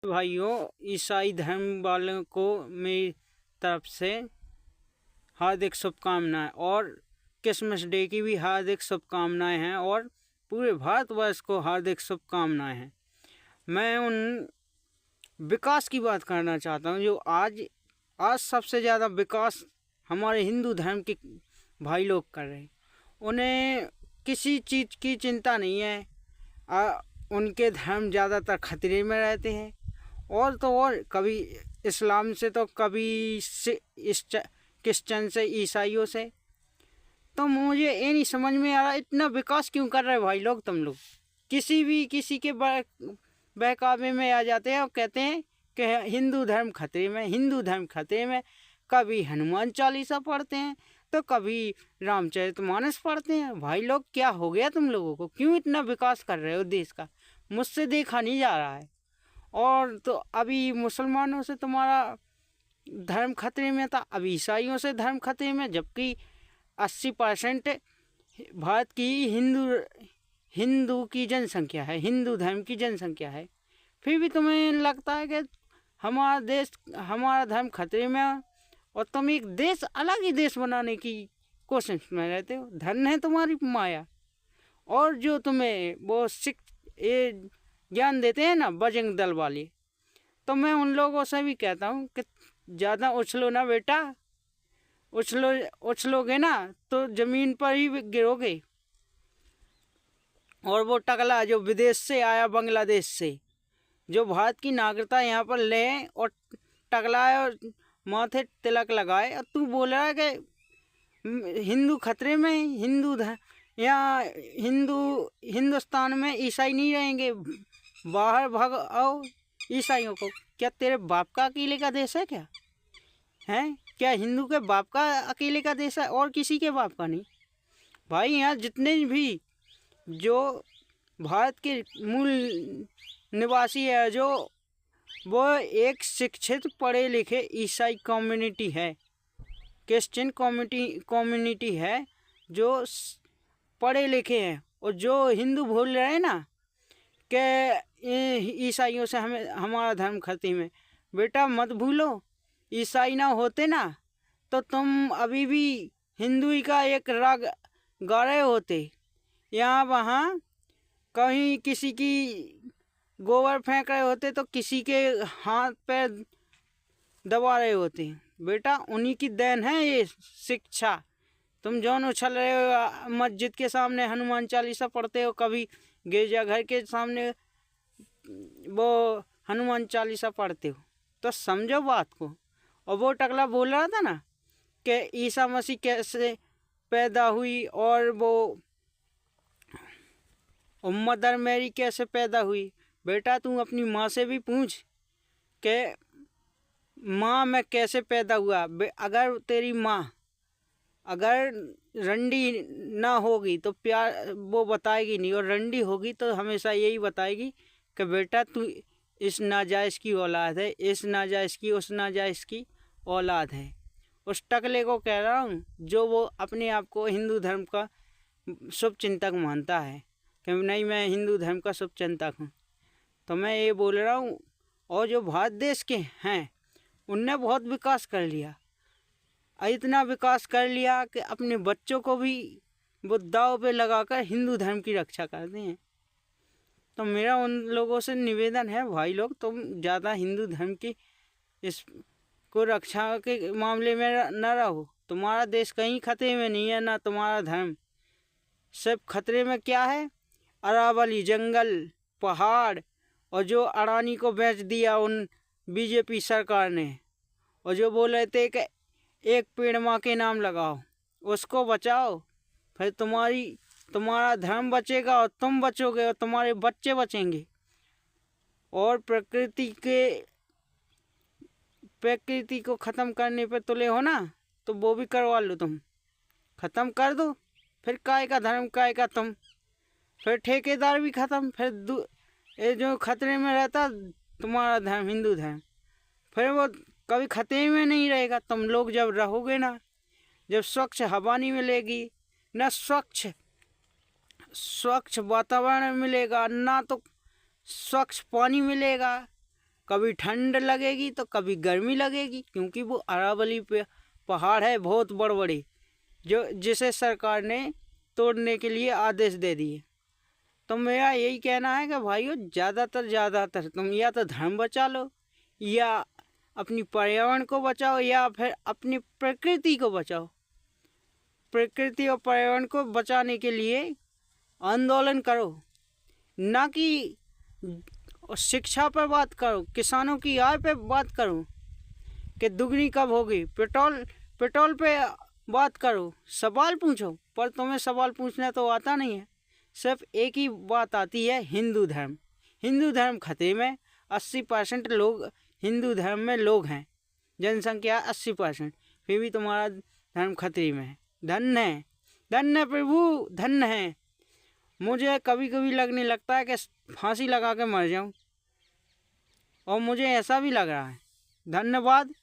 भाइयों, ईसाई धर्म वालों को मेरी तरफ से हार्दिक शुभकामनाएं और क्रिसमस डे की भी हार्दिक शुभकामनाएं हैं और पूरे भारतवर्ष को हार्दिक शुभकामनाएं हैं। मैं उन विकास की बात करना चाहता हूं जो आज सबसे ज़्यादा विकास हमारे हिंदू धर्म के भाई लोग कर रहे हैं। उन्हें किसी चीज़ की चिंता नहीं है। उनके धर्म ज़्यादातर खतरे में रहते हैं और तो और कभी इस्लाम से तो कभी क्रिश्चन से, ईसाइयों से। तो मुझे ये नहीं समझ में आ रहा इतना विकास क्यों कर रहे भाई लोग। तुम लोग किसी के बहकावे में आ जाते हैं और कहते हैं कि हिंदू धर्म खतरे में, हिंदू धर्म खतरे में। कभी हनुमान चालीसा पढ़ते हैं तो कभी रामचरितमानस पढ़ते हैं। भाई लोग क्या हो गया तुम लोगों को? क्यों इतना विकास कर रहे हो देश का? मुझसे देखा नहीं जा रहा है। और तो अभी मुसलमानों से तुम्हारा धर्म खतरे में था, अब ईसाइयों से धर्म खतरे में, जबकि 80% भारत की हिंदू की जनसंख्या है, हिंदू धर्म की जनसंख्या है। फिर भी तुम्हें लगता है कि हमारा धर्म खतरे में है और तुम एक देश, अलग ही देश बनाने की कोशिश में रहते हो। धन है तुम्हारी माया। और जो तुम्हें वो ज्ञान देते हैं ना बजरंग दल वाले, तो मैं उन लोगों से भी कहता हूँ कि ज़्यादा उछलो ना बेटा। उछलोगे ना तो ज़मीन पर ही गिरोगे। और वो टकला जो विदेश से आया, बांग्लादेश से, जो भारत की नागरिकता यहाँ पर ले और टकलाए और माथे तिलक लगाए, और तू बोल रहा है कि हिंदू खतरे में, यहाँ हिंदुस्तान में ईसाई नहीं रहेंगे, बाहर भाग आओ ईसाइयों को। क्या तेरे बाप का अकेले का देश है क्या? हैं? क्या हिंदू के बाप का अकेले का देश है और किसी के बाप का नहीं? भाई यहाँ जितने भी जो भारत के मूल निवासी है, जो वो एक शिक्षित पढ़े लिखे ईसाई कम्युनिटी है, क्रिश्चियन कम्युनिटी है, जो पढ़े लिखे हैं। और जो हिंदू बोल रहे हैं ना कि ईसाइयों से हमारा धर्म खतरे में, बेटा मत भूलो, ईसाई ना होते ना तो तुम अभी भी हिंदू ही का एक राग गा रहे होते। यहाँ वहाँ कहीं किसी की गोबर फेंक रहे होते तो किसी के हाथ पैर दबा रहे होते। बेटा उन्हीं की देन है ये शिक्षा। तुम जौन उछल रहे हो, मस्जिद के सामने हनुमान चालीसा पढ़ते हो, कभी गिरजाघर के सामने वो हनुमान चालीसा पढ़ते हो, तो समझो बात को। और वो टकला बोल रहा था ना कि ईसा मसीह कैसे पैदा हुई और वो मदर मैरी कैसे पैदा हुई। बेटा तू अपनी माँ से भी पूछ कि माँ मैं कैसे पैदा हुआ। अगर तेरी माँ अगर रंडी ना होगी तो प्यार वो बताएगी नहीं, और रंडी होगी तो हमेशा यही बताएगी कि बेटा तू इस नाजायज़ की औलाद है, इस नाजायज़ की, उस नाजायज़ की औलाद है। उस टकले को कह रहा हूँ जो वो अपने आप को हिंदू धर्म का शुभ चिंतक मानता है कि नहीं मैं हिंदू धर्म का शुभ चिंतक हूँ। तो मैं ये बोल रहा हूँ, और जो भारत देश के हैं उनने बहुत विकास कर लिया, इतना विकास कर लिया कि अपने बच्चों को भी वो दाव पे लगाकर हिंदू धर्म की रक्षा करते हैं। तो मेरा उन लोगों से निवेदन है, भाई लोग तुम ज़्यादा हिंदू धर्म की इसको रक्षा के मामले में न रहो। तुम्हारा देश कहीं खतरे में नहीं है, ना तुम्हारा धर्म। सब खतरे में क्या है? अरावली जंगल, पहाड़, और जो अडानी को बेच दिया उन बीजेपी सरकार ने, और जो बोल रहे थे कि एक पेड़ माँ के नाम लगाओ, उसको बचाओ, फिर तुम्हारा धर्म बचेगा और तुम बचोगे और तुम्हारे बच्चे बचेंगे। और प्रकृति को ख़त्म करने पे तुले हो ना, तो वो भी करवा लो, तुम ख़त्म कर दो। फिर काय का धर्म, काय का तुम, फिर ठेकेदार भी ख़त्म, फिर ये जो खतरे में रहता तुम्हारा धर्म, हिंदू धर्म, फिर वो कभी खतरे में नहीं रहेगा। तुम लोग जब रहोगे ना, जब स्वच्छ हवा नहीं मिलेगी, ना स्वच्छ वातावरण मिलेगा, ना तो स्वच्छ पानी मिलेगा, कभी ठंड लगेगी तो कभी गर्मी लगेगी, क्योंकि वो अरावली पे पहाड़ है बहुत बड़े बड़े, जिसे सरकार ने तोड़ने के लिए आदेश दे दिए। तो मेरा यही कहना है कि भाइयों, ज़्यादातर तुम या तो धर्म बचा लो, या अपनी पर्यावरण को बचाओ, या फिर अपनी प्रकृति को बचाओ। प्रकृति और पर्यावरण को बचाने के लिए आंदोलन करो, ना कि शिक्षा पर बात करो, किसानों की आय पे बात करो कि दुगनी कब होगी। पेट्रोल पे बात करो, सवाल पूछो। पर तुम्हें सवाल पूछना तो आता नहीं है, सिर्फ एक ही बात आती है, हिंदू धर्म। हिंदू धर्म खतरे में। 80% लोग हिंदू धर्म में लोग हैं, जनसंख्या 80%, फिर भी तुम्हारा धर्म खतरे में है। धन्य प्रभु, धन्य है। मुझे कभी कभी लगने लगता है कि फांसी लगा के मर जाऊं, और मुझे ऐसा भी लग रहा है। धन्यवाद।